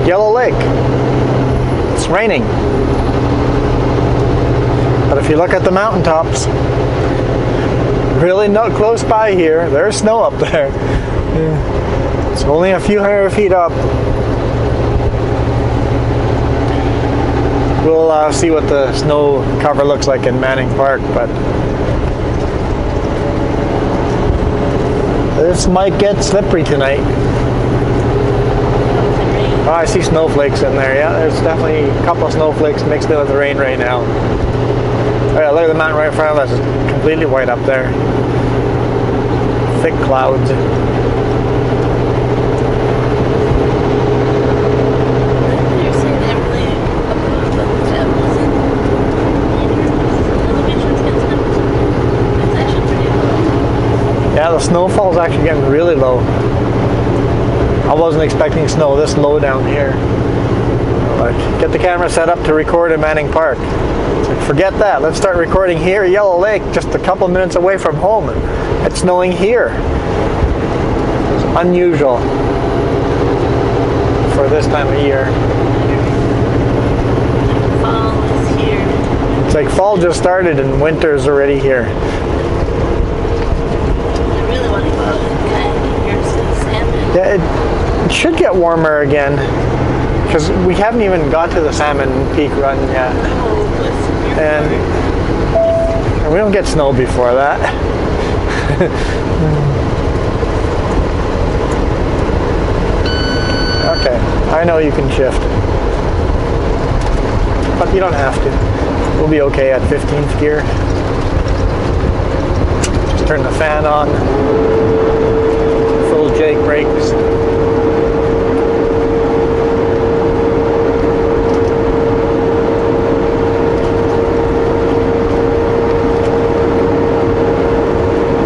Yellow Lake. It's raining. But if you look at the mountaintops, really not close by here, there's snow up there. Yeah. It's only a few hundred feet up. We'll see what the snow cover looks like in Manning Park, but this might get slippery tonight. Oh, I see snowflakes in there. Yeah, there's definitely a couple of snowflakes mixed in with the rain right now. Oh yeah, look at the mountain right in front of us. It's completely white up there. Thick clouds. Yeah, the snowfall is actually getting really low. I wasn't expecting snow this low down here. Like, get the camera set up to record in Manning Park. Like, forget that. Let's start recording here at Yellow Lake, just a couple minutes away from home. It's snowing here. It's unusual for this time of year. Fall is here. It's like fall just started and winter's already here. Yeah, it should get warmer again because we haven't even got to the Salmon Peak run yet, and we don't get snow before that. Okay, I know you can shift, but you don't have to. We'll be okay at 15th gear. Just turn the fan on. Full Jake brakes.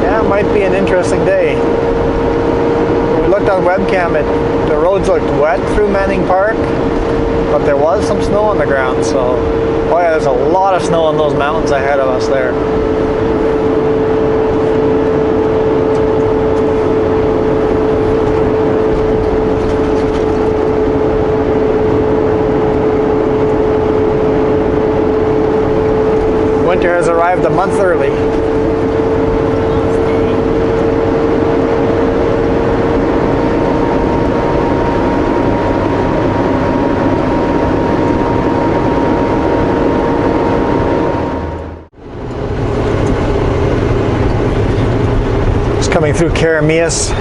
Yeah, it might be an interesting day. We looked on webcam, the roads looked wet through Manning Park, but there was some snow on the ground, so boy, there's a lot of snow on those mountains ahead of us there. Winter has arrived a month early. Just coming through Keremeos.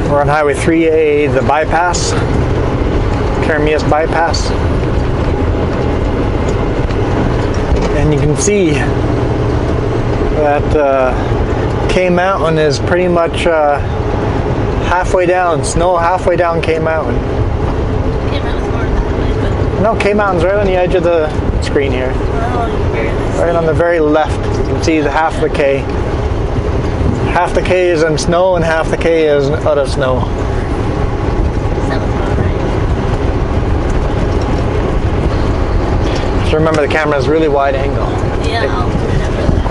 We're on Highway 3A, the bypass. Keremeos bypass. And you can see that K Mountain is pretty much halfway down, snow halfway down K Mountain. K Mountain's more that way, but... No, K Mountain's right on the edge of the screen here. Oh, right on the very left. You can see the half the K. Half the K is in snow and half the K is out of snow. Just remember the camera is really wide angle. Yeah, I'll remember that.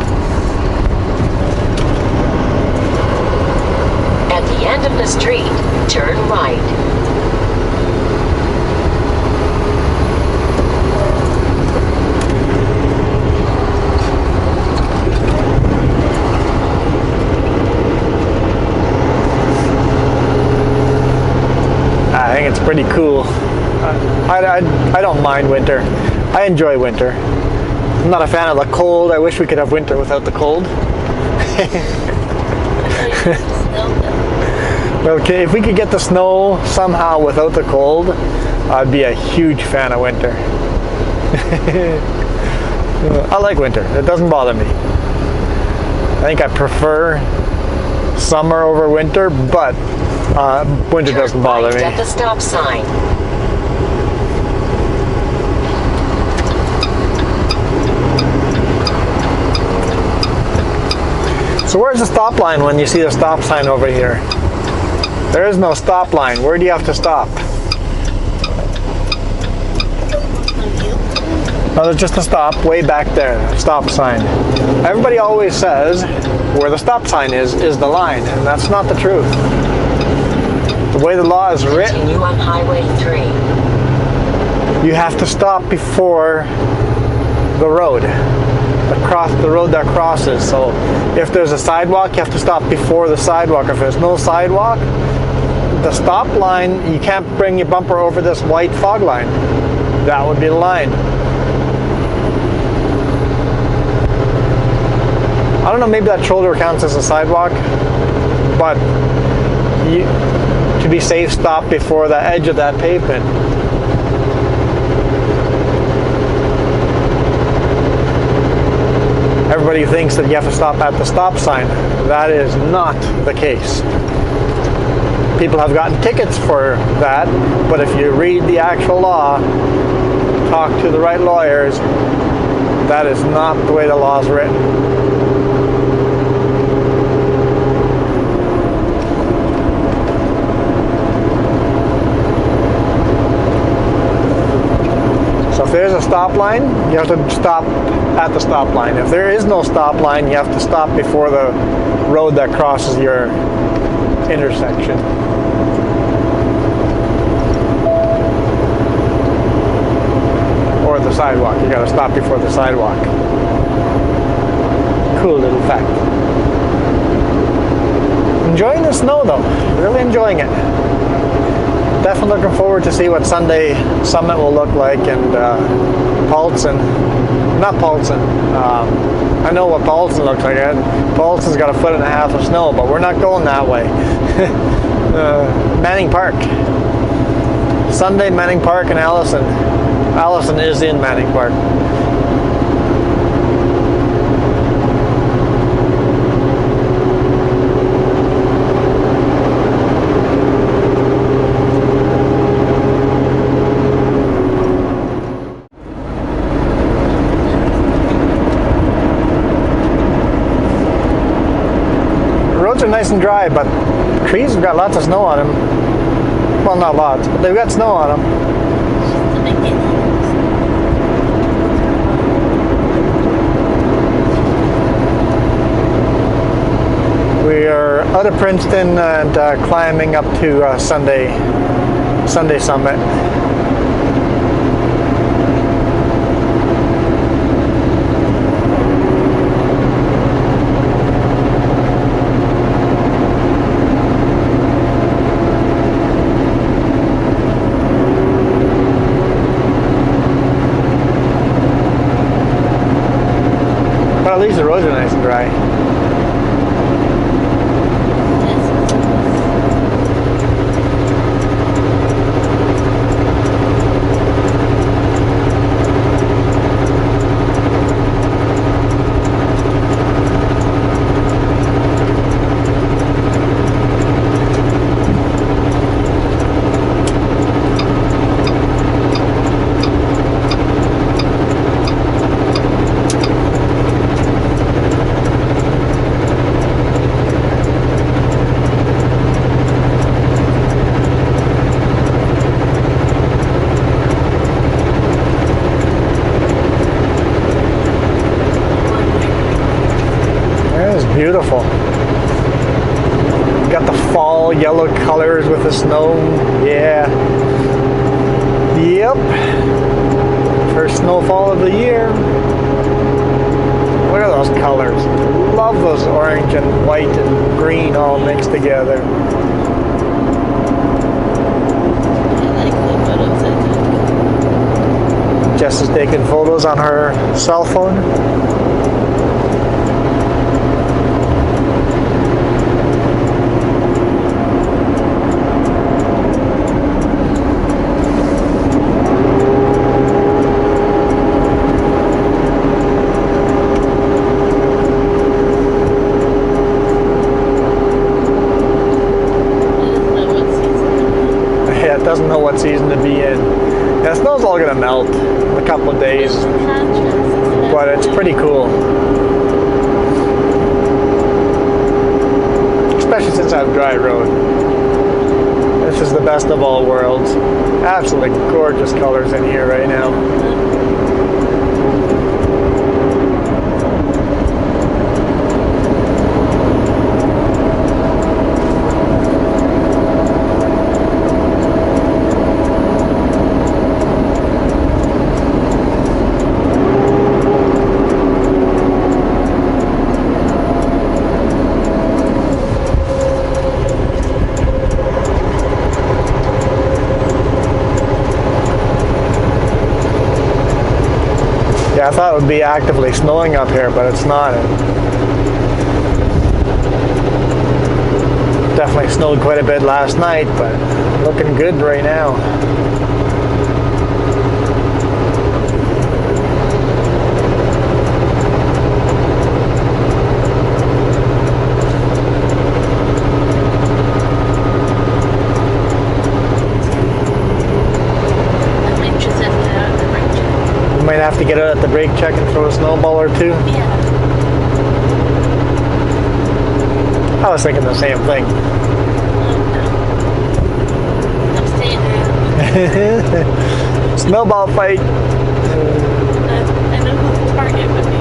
At the end of the street, turn right. I think it's pretty cool. I don't mind winter. I enjoy winter. I'm not a fan of the cold. I wish we could have winter without the cold. Well, okay, if we could get the snow somehow without the cold, I'd be a huge fan of winter. I like winter. It doesn't bother me. I think I prefer summer over winter, but winter doesn't bother me. At the stop sign. So where's the stop line when you see the stop sign over here? There is no stop line. Where do you have to stop? No, there's just a stop way back there, stop sign. Everybody always says where the stop sign is the line, and that's not the truth. The way the law is written. Continue on Highway 3. you have to stop before the road. The road that crosses. So if there's a sidewalk, you have to stop before the sidewalk. If there's no sidewalk, the stop line, you can't bring your bumper over this white fog line. That would be the line. I don't know, maybe that shoulder counts as a sidewalk, but to be safe, stop before the edge of that pavement. Everybody thinks that you have to stop at the stop sign. That is not the case. People have gotten tickets for that, but if you read the actual law, talk to the right lawyers, that is not the way the law is written. So if there's a stop line, you have to stop at the stop line. If there is no stop line, you have to stop before the road that crosses your intersection. Or the sidewalk. You gotta stop before the sidewalk. Cool little fact. Enjoying the snow though. Really enjoying it. Definitely looking forward to see what Sunday Summit will look like, and Paulson. Not Paulson. I know what Paulson looks like. Paulson's got 1.5 feet of snow, but we're not going that way. Manning Park. Sunday, Manning Park and Allison. Allison is in Manning Park. Roads are nice and dry, but trees have got lots of snow on them. Well, not lots, but they've got snow on them. We are out of Princeton and climbing up to Sunday Summit. But at least the roads are nice and dry. Beautiful. Got the fall yellow colors with the snow. Yeah. Yep. First snowfall of the year. Look at those colors. Love those orange and white and green all mixed together. Jess is taking photos on her cell phone. Doesn't know what season to be in. Yeah, snow's all gonna melt in a couple of days, but it's pretty cool. Especially since I have a dry road. This is the best of all worlds. Absolutely gorgeous colors in here right now. I thought it would be actively snowing up here, but it's not. It definitely snowed quite a bit last night, but looking good right now. Might have to get out at the brake check and throw a snowball or two. Yeah. I was thinking the same thing. I'm staying there. Snowball fight. I know who the target would be.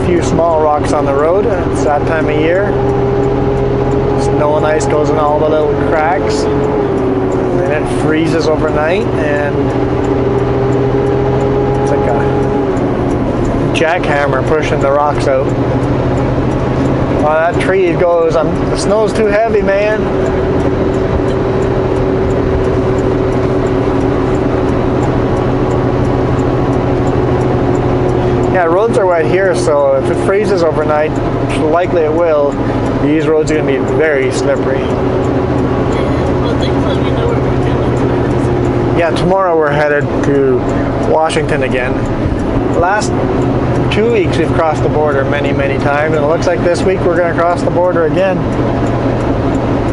Few small rocks on the road. It's that time of year. Snow and ice goes in all the little cracks, and then it freezes overnight, and it's like a jackhammer pushing the rocks out. Oh, that tree goes, the snow's too heavy, man. Yeah, roads are wet here, so if it freezes overnight, which likely it will, these roads are going to be very slippery. Well, thanks, let me know where we're going. Yeah, tomorrow we're headed to Washington again. Last 2 weeks we've crossed the border many, many times, and it looks like this week we're going to cross the border again.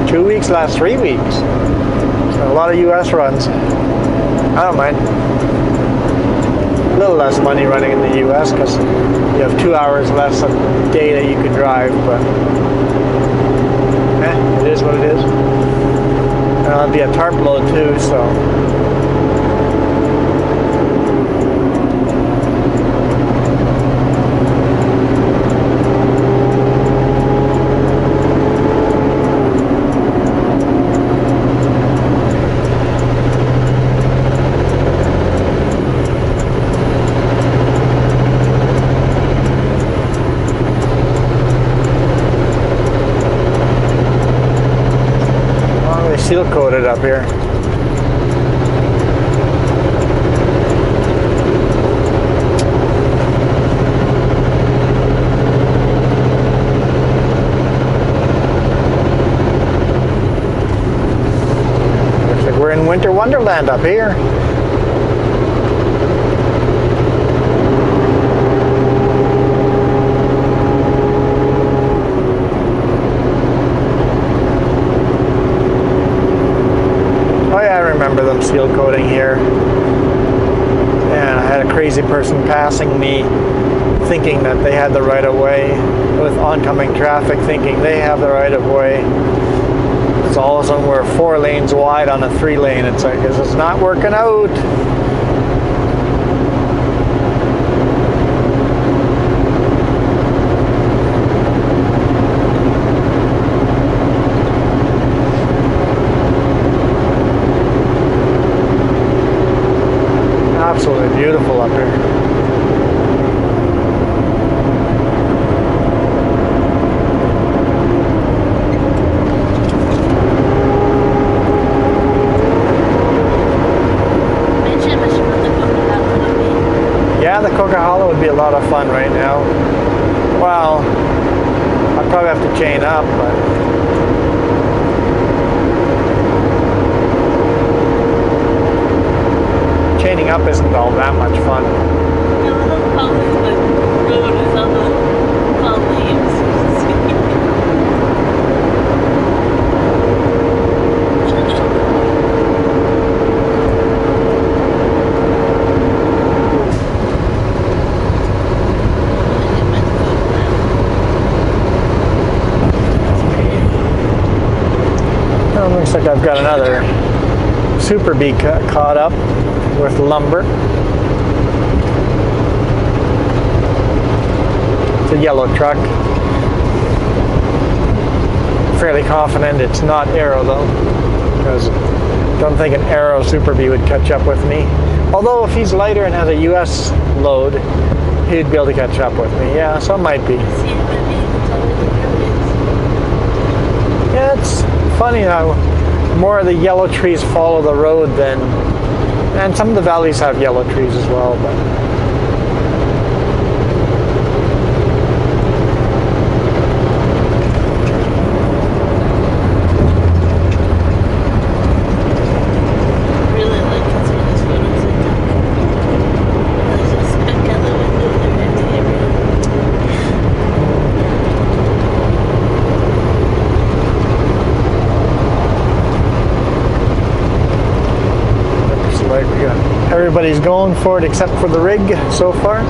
2 weeks, last 3 weeks. So a lot of US runs. I don't mind. A little less money running in the US because you have 2 hours less a day that you can drive, but it is what it is. And it'll be a tarp load too, so. Seal coated up here. Looks like we're in winter wonderland up here. Remember them seal coating here. And I had a crazy person passing me thinking that they had the right of way, with oncoming traffic thinking they have the right of way. So all of a sudden we're 4 lanes wide on a 3 lane. It's like, this is not working out. Absolutely beautiful up here. Yeah, the Coca-Cola would be a lot of fun right now. Well, I'd probably have to chain up, but chaining up isn't all that much fun. Well, looks like I've got another Super Bee caught up with lumber. It's a yellow truck. Fairly confident it's not Arrow though, because Don't think an Aero Super B would catch up with me. Although if he's lighter and has a US load, he'd be able to catch up with me. Yeah, so it might be. Yeah, it's funny how more of the yellow trees follow the road than, and some of the valleys have yellow trees as well, but everybody's going for it except for the rig so far.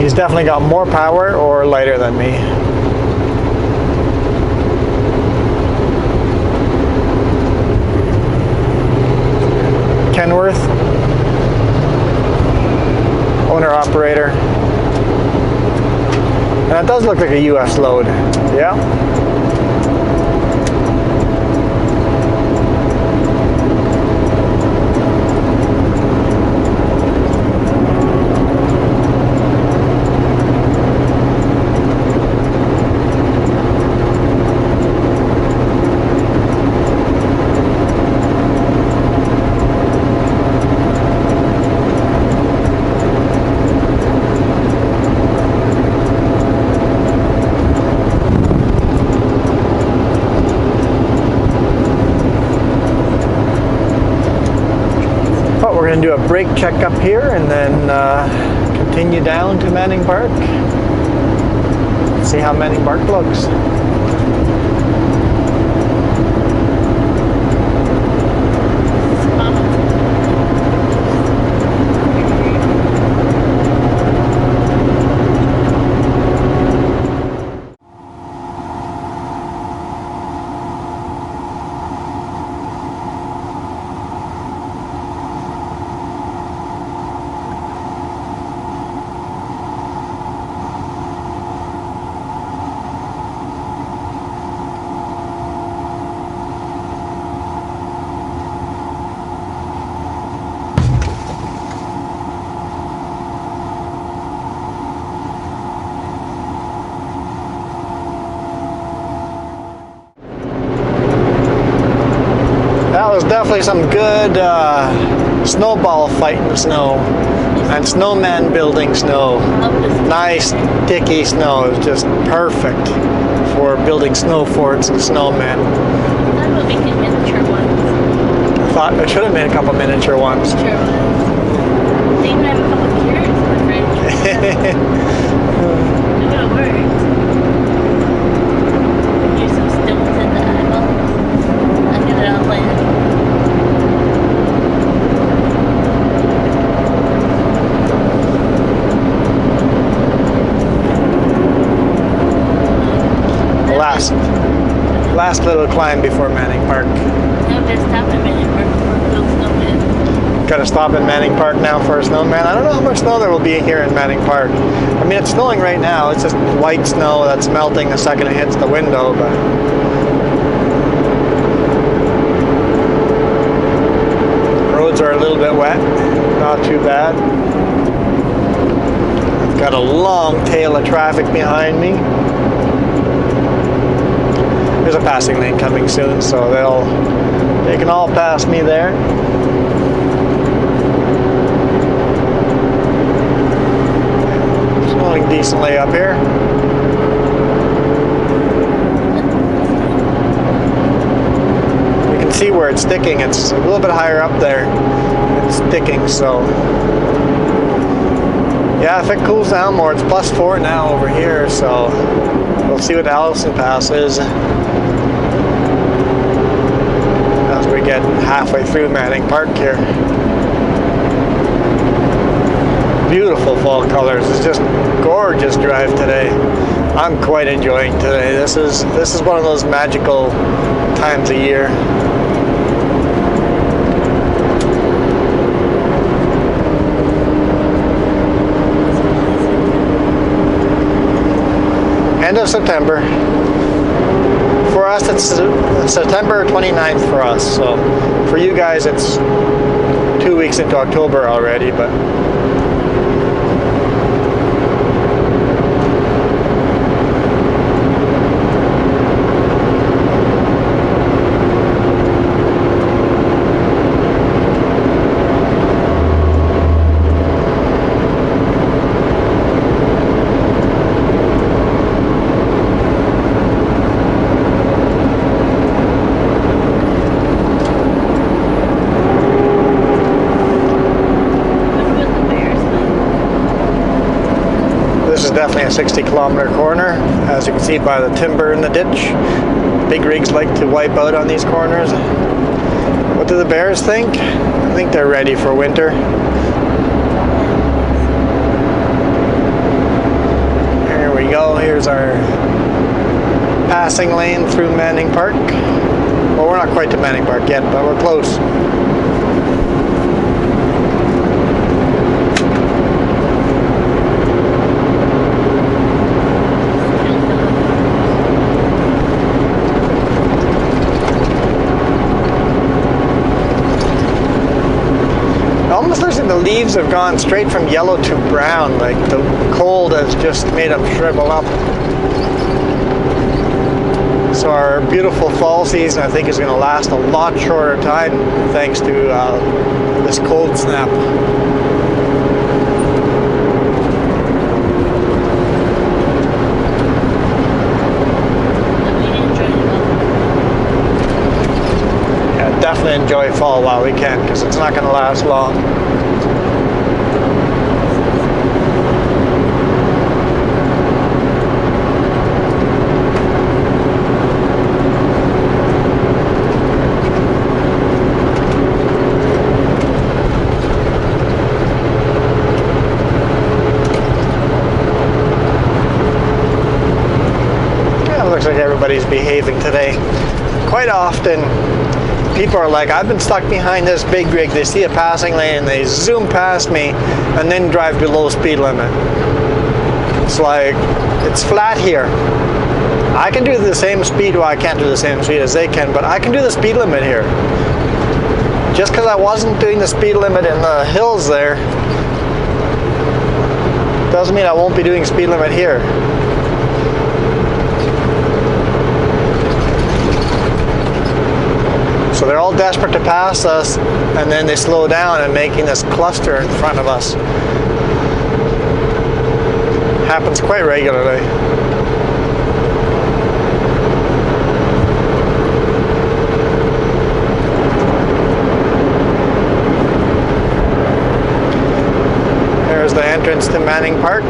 He's definitely got more power or lighter than me. Kenworth, owner operator, and it does look like a US load. Yeah. We're going to do a brake check up here and then continue down to Manning Park. See how Manning Park looks. That was definitely some good snowball fight in the snow and snowman building snow. Nice sticky snow. It was just perfect for building snow forts and snowmen. I thought about making miniature ones. I thought I should have made a couple miniature ones. Miniature ones. They even have a couple of carrots in the fridge. Look how it works. Use some stones in the eyeballs. I got it all planned. Last little climb before Manning Park. Now we're stopping at Manning Park for a little snowman. Got to stop in Manning Park now for a snowman. I don't know how much snow there will be here in Manning Park. I mean, it's snowing right now. It's just white snow that's melting the second it hits the window, but roads are a little bit wet. Not too bad. Got a long tail of traffic behind me. There's a passing lane coming soon, so they can all pass me there. Snowing decently up here. You can see where it's sticking. It's a little bit higher up there. It's sticking, so yeah, if it cools down more, it's +4 now over here, so we'll see what Allison Pass is as we get halfway through Manning Park here. Beautiful fall colors. It's just gorgeous drive today. I'm quite enjoying today. This is one of those magical times of year. September. For us, it's September 29th for us. So for you guys, it's 2 weeks into October already, but definitely a 60-kilometer corner, as you can see by the timber in the ditch. Big rigs like to wipe out on these corners. What do the bears think? I think they're ready for winter. Here we go. Here's our passing lane through Manning Park. Well, we're not quite to Manning Park yet, but we're close. Almost looks like the leaves have gone straight from yellow to brown, like the cold has just made them shrivel up. So our beautiful fall season, I think, is going to last a lot shorter time thanks to this cold snap. Definitely enjoy fall while we can, because it's not going to last long. Yeah, it looks like everybody's behaving today. Quite often people are like, I've been stuck behind this big rig, they see a passing lane and they zoom past me and then drive below speed limit. It's like, it's flat here. I can do the same speed, well, I can't do the same speed as they can, but I can do the speed limit here. Just because I wasn't doing the speed limit in the hills there doesn't mean I won't be doing speed limit here. So they're all desperate to pass us, and then they slow down and making this cluster in front of us. Happens quite regularly. There's the entrance to Manning Park.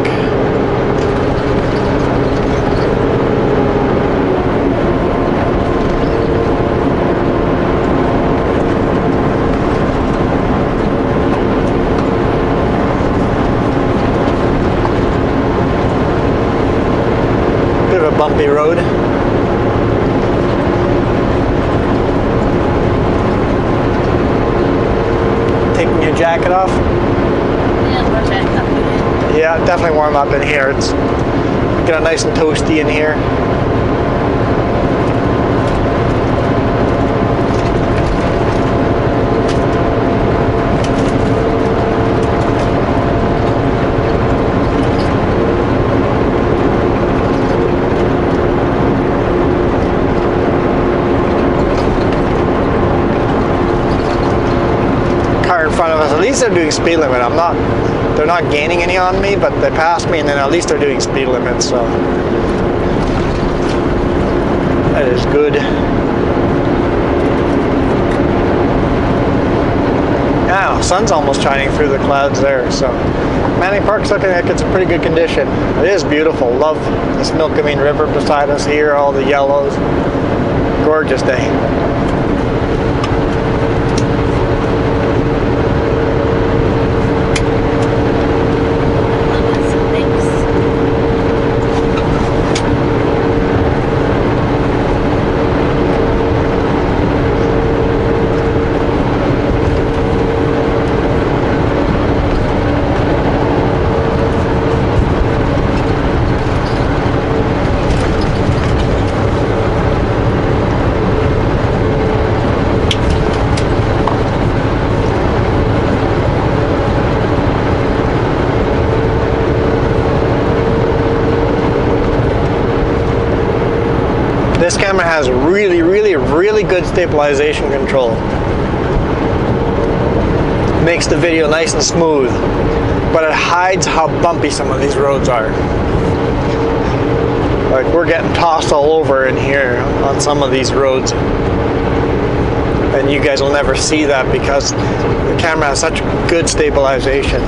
Bumpy road. Taking your jacket off? Yeah, warm back up. Yeah, definitely warm up in here. It's get it nice and toasty in here. In front of us, at least they're doing speed limit. They're not gaining any on me, but they passed me and then at least they're doing speed limit, so that is good. Now, sun's almost shining through the clouds there, so Manning Park's looking like it's in pretty good condition. It is beautiful. Love this Milkameen River beside us here, all the yellows. Gorgeous day. This camera has really, really, really good stabilization control. Makes the video nice and smooth, but it hides how bumpy some of these roads are. Like, we're getting tossed all over in here on some of these roads. And you guys will never see that because the camera has such good stabilization.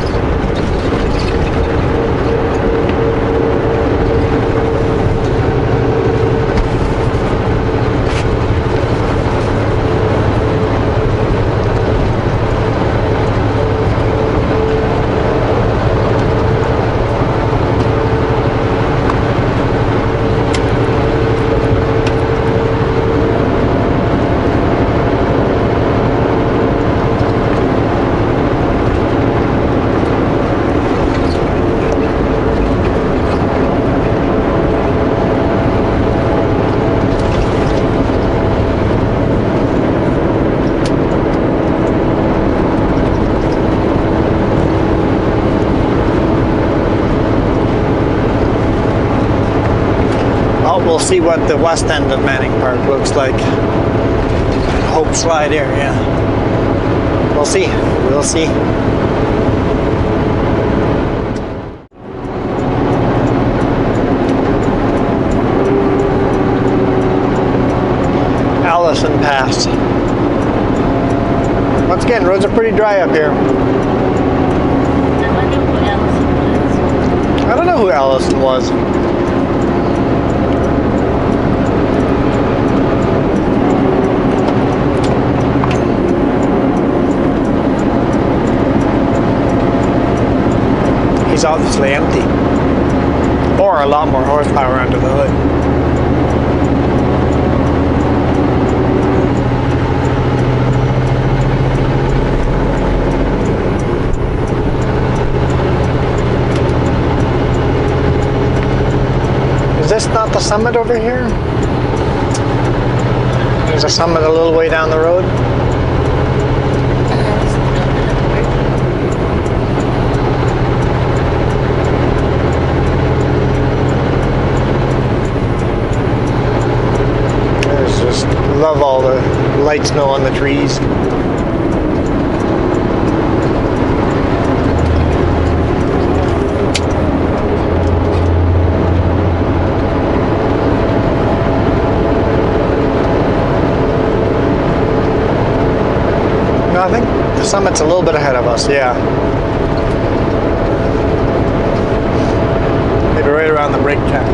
We'll see what the west end of Manning Park looks like. Hope Slide area. We'll see. We'll see. Allison Pass. Once again, roads are pretty dry up here. I don't know who Allison was. He's obviously empty, or a lot more horsepower under the hood. Is this not the summit over here? There's a summit a little way down the road. Love all the light snow on the trees. No, I think the summit's a little bit ahead of us, yeah. Maybe right around the brake jack.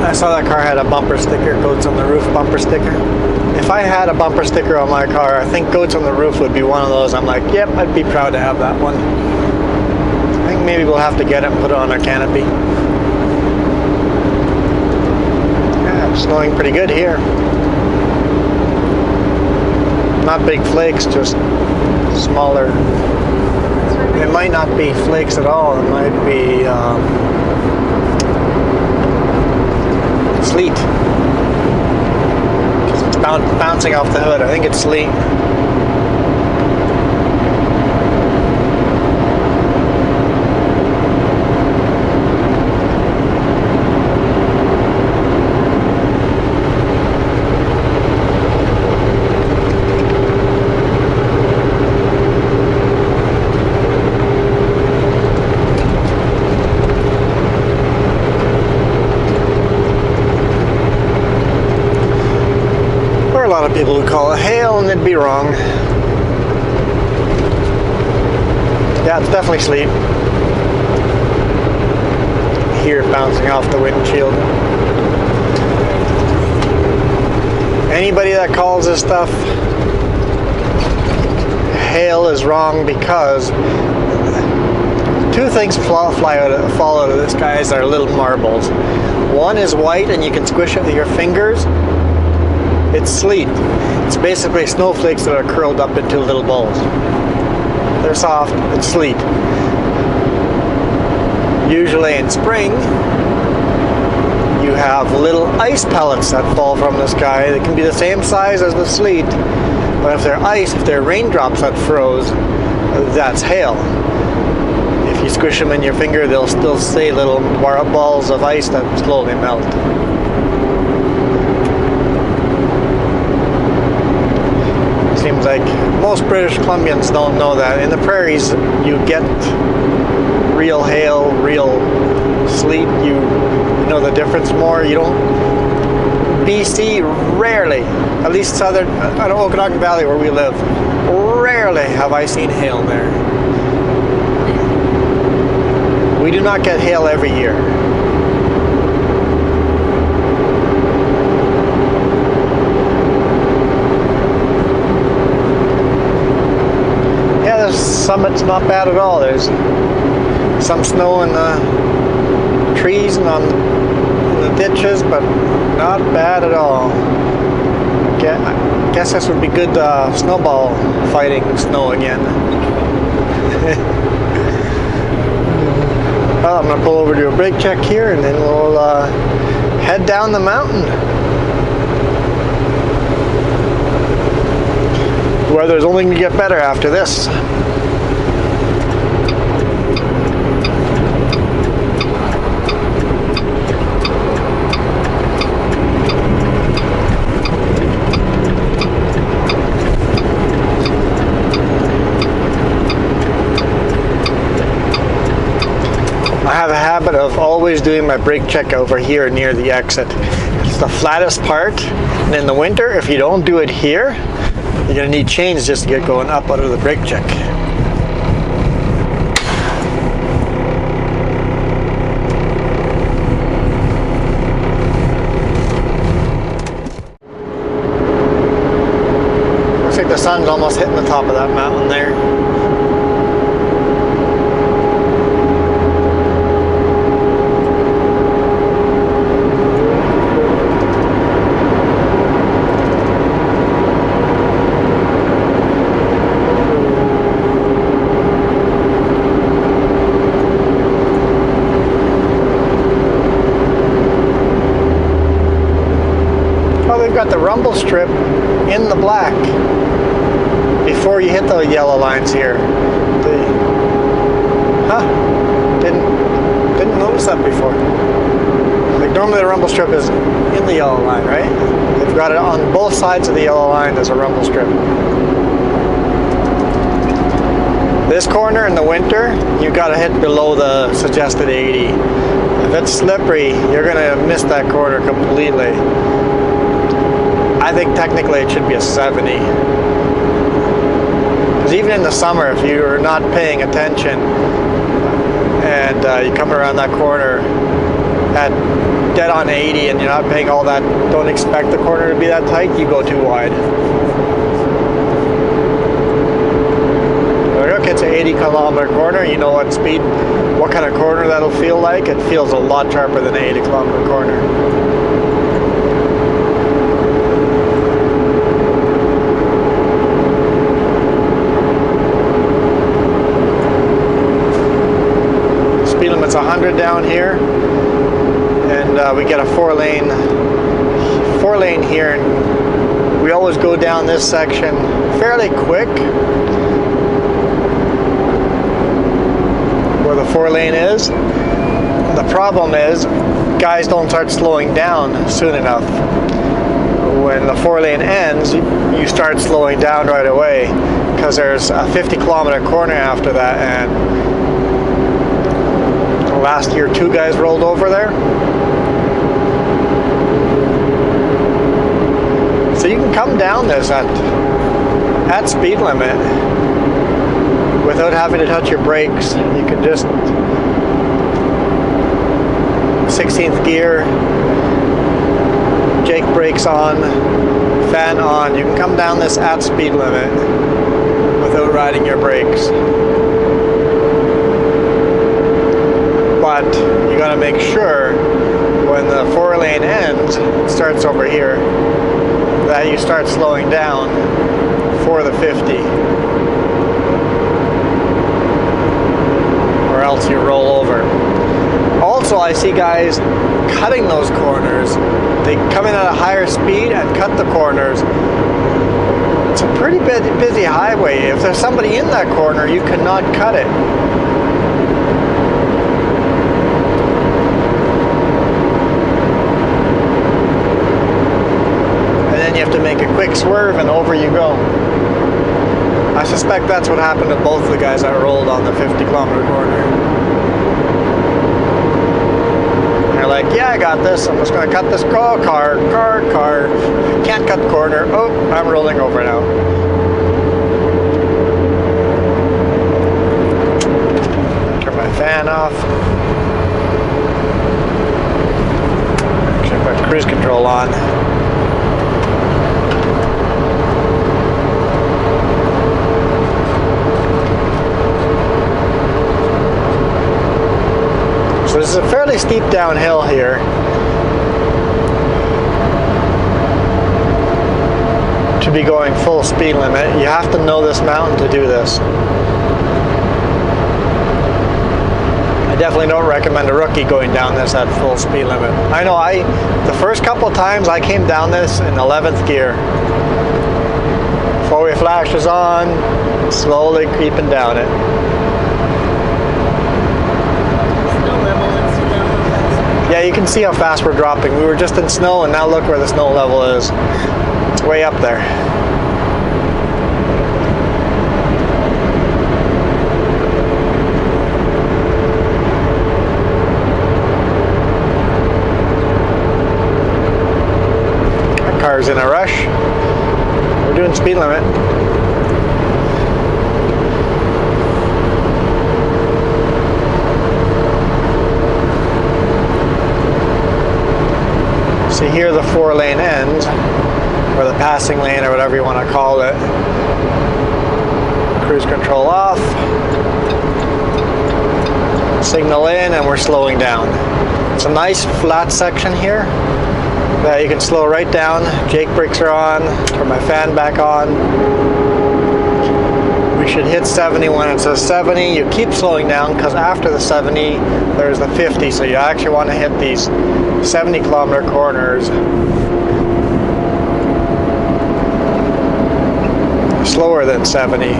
I saw that car had a bumper sticker, goats on the roof bumper sticker. If I had a bumper sticker on my car, I think goats on the roof would be one of those. I'm like, yep, I'd be proud to have that one. I think maybe we'll have to get it and put it on our canopy. Yeah, it's snowing pretty good here. Not big flakes, just smaller. It might not be flakes at all. It might be sleet, because it's bouncing off the hood. I think it's sleet. A lot of people would call it hail, and they'd be wrong. Yeah, it's definitely sleet. Hear it bouncing off the windshield. Anybody that calls this stuff hail is wrong, because two things fall out of the skies that are little marbles. One is white and you can squish it with your fingers. It's sleet. It's basically snowflakes that are curled up into little balls. They're soft, it's sleet. Usually in spring, have little ice pellets that fall from the sky. They can be the same size as the sleet, but if they're ice, if they're raindrops that froze, that's hail. If you squish them in your finger, they'll still stay little balls of ice that slowly melt. Seems like most British Columbians don't know that. In the prairies, you get real hail, real sleet. You know the difference more. You don't. BC rarely, at least southern, Okanagan Valley where we live, rarely have I seen hail there. We do not get hail every year. Yeah, the summit's not bad at all. There's some snow in the trees and in the ditches, but not bad at all. I guess this would be good snowball fighting snow again. Well, I'm going to pull over to a brake check here and then we'll head down the mountain. The weather's only going to get better after this. I have a habit of always doing my brake check over here near the exit. It's the flattest part, and in the winter, if you don't do it here, you're going to need chains just to get going up out of the brake check. Looks like the sun's almost hitting the top of that mountain there. Got the rumble strip in the black before you hit the yellow lines here. Didn't notice that before. Like normally the rumble strip is in the yellow line, right? They've got it on both sides of the yellow line as a rumble strip. This corner in the winter, you got to hit below the suggested 80. If it's slippery, you're gonna miss that corner completely. I think technically it should be a 70. Because even in the summer, if you're not paying attention and you come around that corner at dead on 80 and you're not paying all that, don't expect the corner to be that tight, you go too wide. Look, it's an 80-kilometer corner. You know what speed, what kind of corner that'll feel like? It feels a lot sharper than an 80-kilometer corner. It's 100 down here, and we get a four lane here, and we always go down this section fairly quick where the 4 lane is. The problem is guys don't start slowing down soon enough. When the 4 lane ends, you start slowing down right away because there's a 50-kilometer corner after that, and last year 2 guys rolled over there. So you can come down this at speed limit without having to touch your brakes. You can just 16th gear, Jake brakes on, fan on. You can come down this at speed limit without riding your brakes. But you got to make sure when the 4 lane ends, it starts over here, that you start slowing down for the 50, or else you roll over. Also, also, I see guys cutting those corners. They come in at a higher speed and cut the corners. It's a pretty busy highway. If there's somebody in that corner, you cannot cut it. And then you have to make a quick swerve and over you go. I suspect that's what happened to both the guys that rolled on the 50-kilometer corner. They're like, yeah, I got this. I'm just going to cut this car. Can't cut the corner. Oh, I'm rolling over now. Turn my fan off. Actually, put cruise control on. So this is a fairly steep downhill here. To be going full speed limit, you have to know this mountain to do this. I definitely don't recommend a rookie going down this at full speed limit. I know the first couple times I came down this in 11th gear. Four-way flash is on, slowly creeping down it. Yeah, you can see how fast we're dropping. We were just in snow and now look where the snow level is. It's way up there. That car's in a rush. We're doing speed limit. So here the 4-lane ends, or the passing lane, or whatever you want to call it. Cruise control off. Signal in, and we're slowing down. It's a nice flat section here that you can slow right down. Jake brakes are on. Turn my fan back on. We should hit 70 when it says 70. You keep slowing down because after the 70 there's the 50, so you actually want to hit these 70-kilometer corners slower than 70.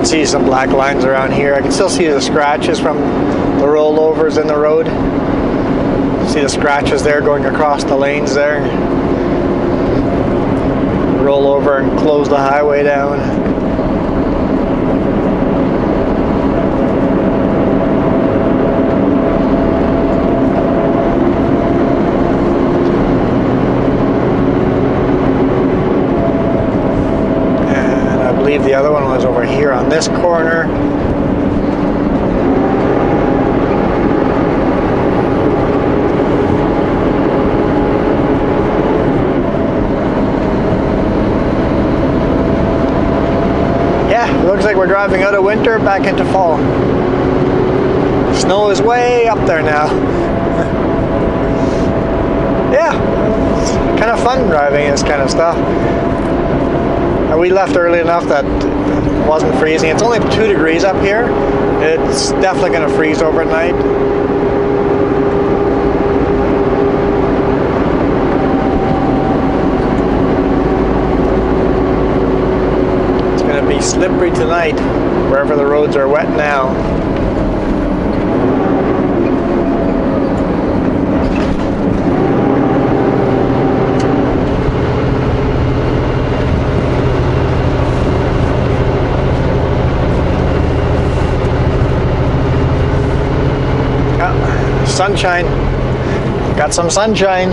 See some black lines around here. I can still see the scratches from the rollovers in the road. See the scratches there going across the lanes there. Roll over and close the highway down. The other one was over here on this corner. Yeah, it looks like we're driving out of winter back into fall. Snow is way up there now. Yeah, it's kind of fun driving this kind of stuff. We left early enough that it wasn't freezing. It's only 2 degrees up here. It's definitely going to freeze overnight. It's going to be slippery tonight, wherever the roads are wet now. Sunshine. Got some sunshine.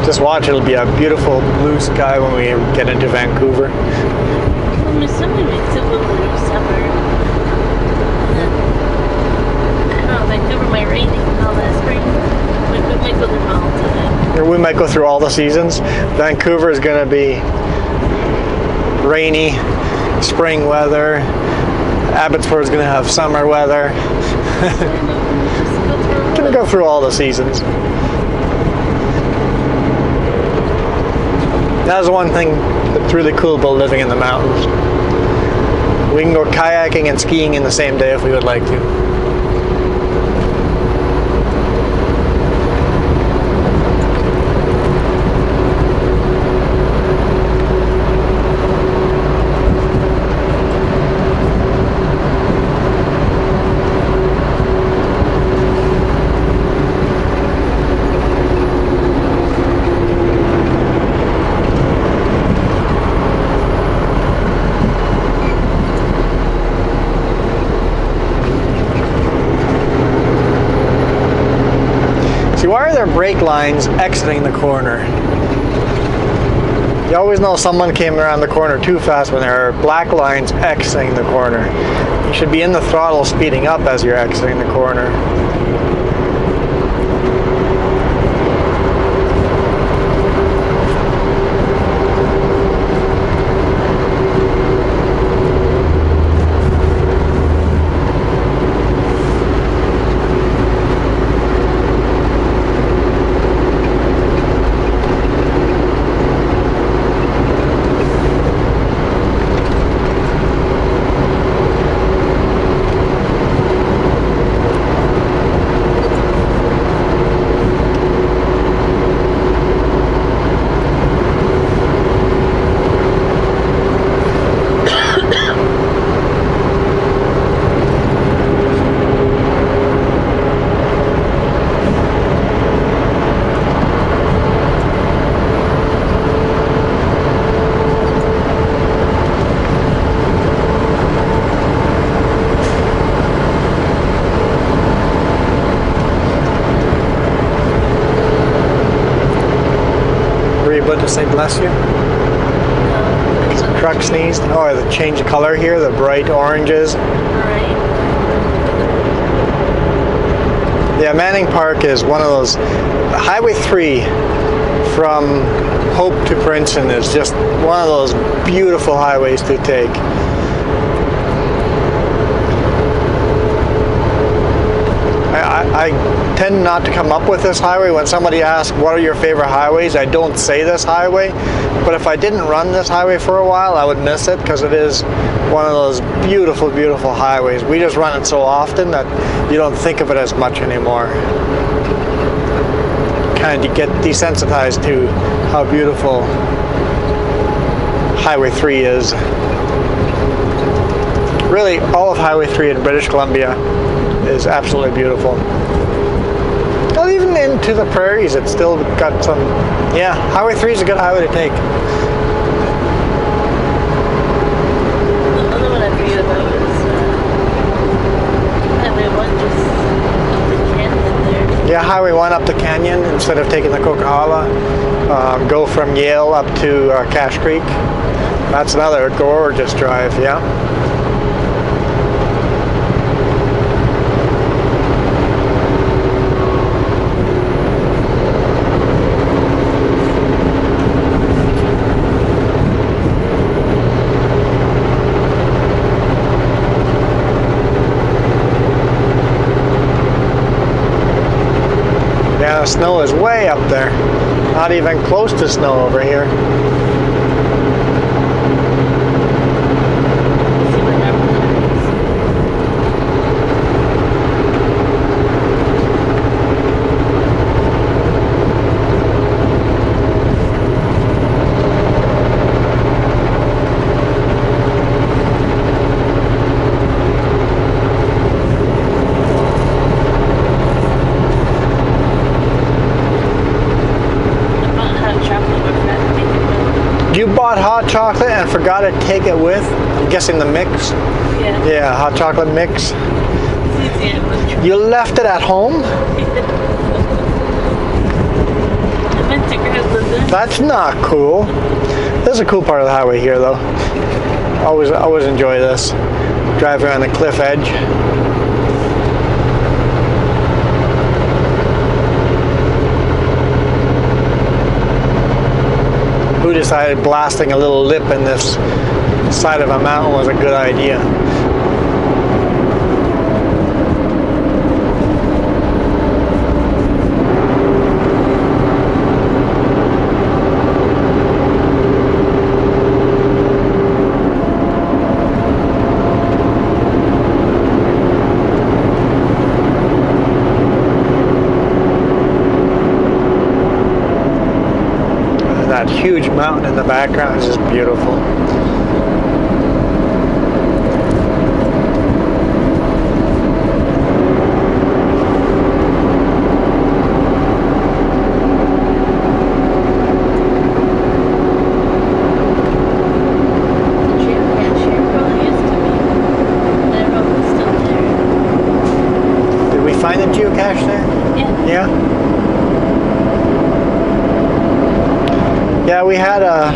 Just watch, it'll be a beautiful blue sky when we get into Vancouver. Well, Missouri makes it look like summer. I don't know, Vancouver might rain and all that spring. We might go through Hamilton. Or we might go through all the seasons. Vancouver is going to be rainy, spring weather. Abbotsford is going to have summer weather. Going to go through all the seasons. That's the one thing that's really cool about living in the mountains. We can go kayaking and skiing in the same day if we would like to. Why are there brake lines exiting the corner? You always know someone came around the corner too fast when there are black lines exiting the corner. You should be in the throttle speeding up as you're exiting the corner. But to say bless you. Truck sneezed. Oh, the change of color here, the bright oranges. Right. Yeah, Manning Park is one of those. Highway 3 from Hope to Princeton is just one of those beautiful highways to take. I tend not to come up with this highway. When somebody asks, what are your favorite highways? I don't say this highway. But if I didn't run this highway for a while, I would miss it because it is one of those beautiful, beautiful highways. We just run it so often that you don't think of it as much anymore. Kind of get desensitized to how beautiful Highway 3 is. Really, all of Highway 3 in British Columbia is absolutely beautiful. Well, even into the prairies, it's still got some. Yeah, Highway 3 is a good highway to take. The other one I forget about is Highway 1 just up the canyon there. Yeah, Highway 1 up the canyon instead of taking the Coquihalla. Go from Yale up to Cache Creek. That's another gorgeous drive, yeah. Yeah, the snow is way up there. Not even close to snow over here. See what happens. You bought hot chocolate and forgot to take it with? I'm guessing the mix? Yeah. Yeah, hot chocolate mix. Yeah. You left it at home? I meant to grab the this. That's not cool. This is a cool part of the highway here, though. Always enjoy this. Driving on the cliff edge. who decided blasting a little lip in this side of a mountain was a good idea. That huge mountain in the background is just beautiful. Did we find the geocache there? Yeah. Yeah? Yeah, we had a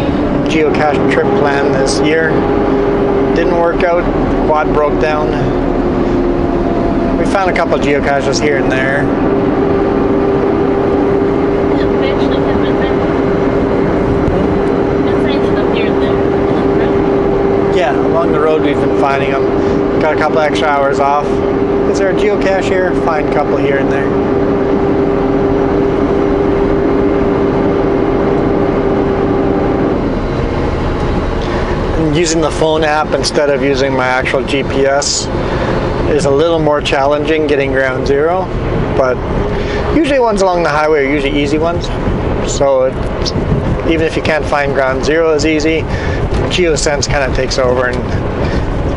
geocache trip planned this year. Didn't work out. Quad broke down. We found a couple of geocaches here and there. Yeah, we actually have been finding stuff here and there. Yeah, along the road we've been finding them. Got a couple extra hours off. Is there a geocache here? Find a couple here and there. Using the phone app instead of using my actual GPS is a little more challenging getting ground zero, but usually ones along the highway are usually easy ones. So even if you can't find ground zero as easy, GeoSense kind of takes over and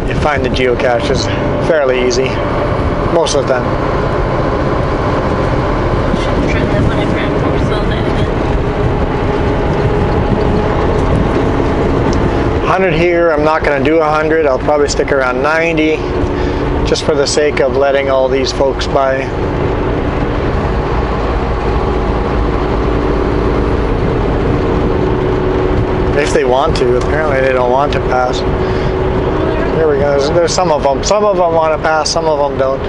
you find the geocaches fairly easy most of the time. Should try that when I grab more so that again. 100 here, I'm not going to do 100. I'll probably stick around 90 just for the sake of letting all these folks by. If they want to. Apparently they don't want to pass. Here we go. There's some of them. Some of them want to pass, some of them don't.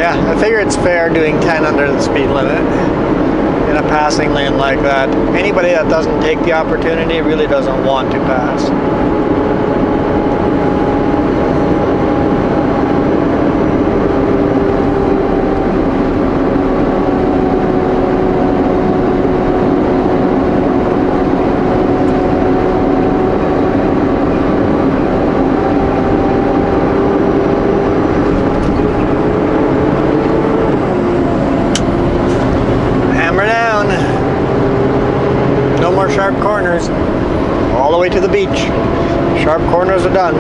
I figure it's fair doing 10 under the speed limit in a passing lane like that. Anybody that doesn't take the opportunity really doesn't want to pass. Sharp corners all the way to the beach. Sharp corners are done.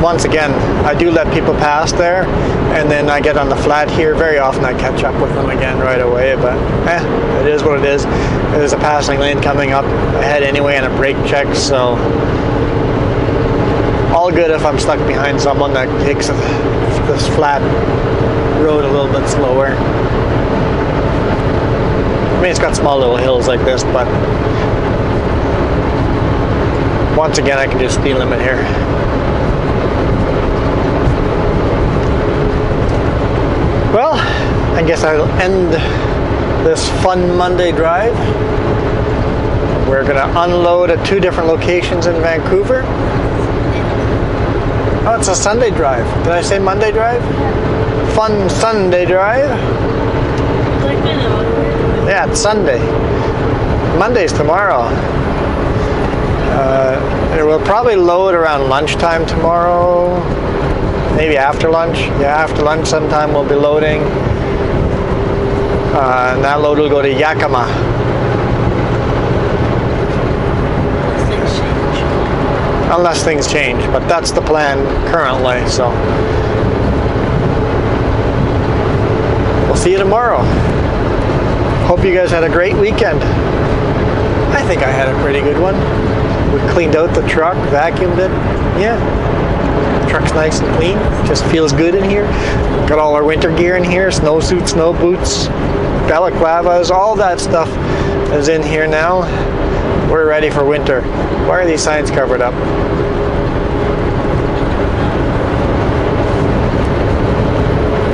Once again, I do let people pass there, and then I get on the flat here. Very often I catch up with them again right away, but it is what it is. There's a passing lane coming up ahead anyway and a brake check, so all good if I'm stuck behind someone that takes this flat road a little bit slower. I mean, it's got small little hills like this, but once again I can just speed limit here. Well, I guess I'll end this fun Monday drive. We're going to unload at 2 different locations in Vancouver. Oh, it's a Sunday drive. Did I say Monday drive? Fun Sunday drive. Yeah, it's Sunday. Monday's tomorrow. We'll probably load around lunchtime tomorrow. Maybe after lunch. Yeah, after lunch sometime we'll be loading. And that load will go to Yakima. Unless things change, but that's the plan currently, so. We'll see you tomorrow. Hope you guys had a great weekend. I think I had a pretty good one. We cleaned out the truck, vacuumed it. Yeah. The truck's nice and clean. Just feels good in here. Got all our winter gear in here, snowsuits, snow boots, balaclavas, all that stuff is in here now. We're ready for winter. Why are these signs covered up?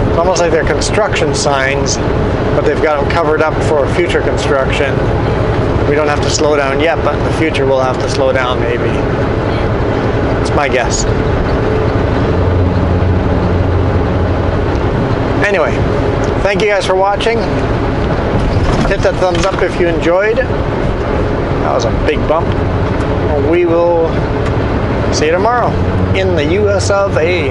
It's almost like they're construction signs, but they've got them covered up for future construction. We don't have to slow down yet, but in the future we'll have to slow down maybe. It's my guess. Anyway, thank you guys for watching. Hit that thumbs up if you enjoyed. That was a big bump. We will see you tomorrow in the US of A.